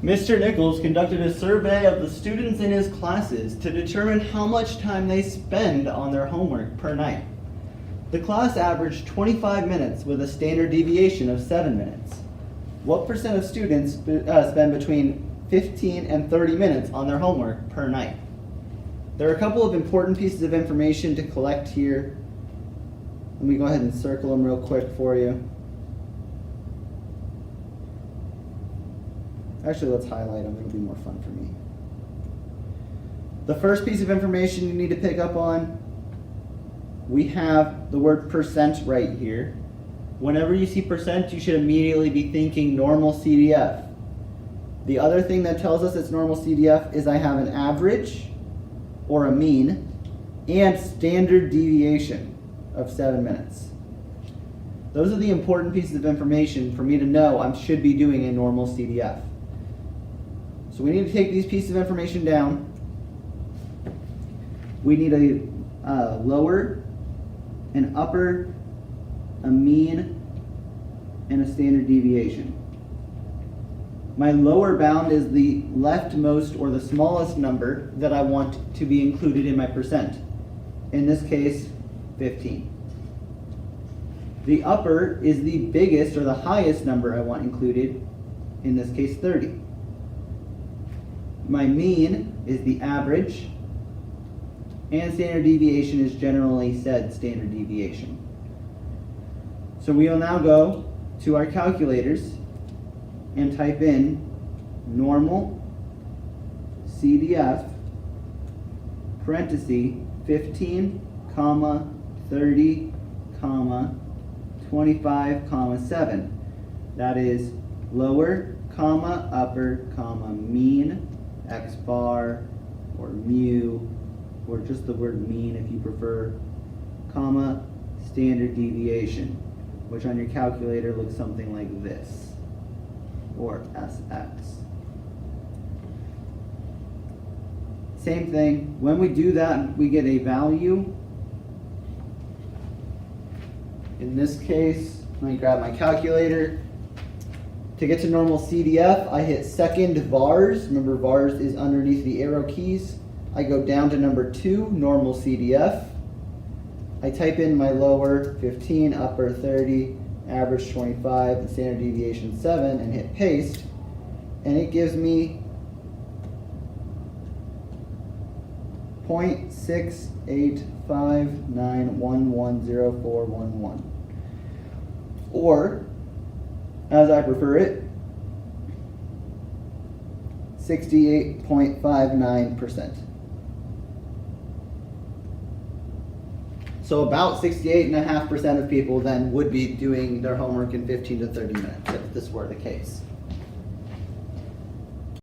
Mr. Nichols conducted a survey of the students in his classes to determine how much time they spend on their homework per night. The class averaged 25 minutes with a standard deviation of 7 minutes. What percent of students spend between 15 and 30 minutes on their homework per night? There are a couple of important pieces of information to collect here. Let me go ahead and circle them real quick for you. Actually, let's highlight them. It'll be more fun for me. The first piece of information you need to pick up on, we have the word percent right here. Whenever you see percent, you should immediately be thinking normal CDF. The other thing that tells us it's normal CDF is I have an average or a mean and standard deviation of 7 minutes. Those are the important pieces of information for me to know I should be doing a normal CDF. So we need to take these pieces of information down. We need a lower, an upper, a mean, and a standard deviation. My lower bound is the leftmost or the smallest number that I want to be included in my percent. In this case, 15. The upper is the biggest or the highest number I want included, in this case 30. My mean is the average, and standard deviation is generally said standard deviation. So we will now go to our calculators and type in normal CDF parenthesis 15, 30, 25, 7. That is lower, upper, mean, x bar, or mu, or just the word mean if you prefer, standard deviation, which on your calculator looks something like this, or SX. Same thing, when we do that, we get a value. In this case, let me grab my calculator. To get to normal CDF, I hit second vars. Remember, vars is underneath the arrow keys. I go down to number 2, normal CDF. I type in my lower 15, upper 30, average 25, and standard deviation 7, and hit paste. And it gives me 0.6859110411. Or, as I prefer it, 68.59%. So about 68.5% of people then would be doing their homework in 15 to 30 minutes if this were the case.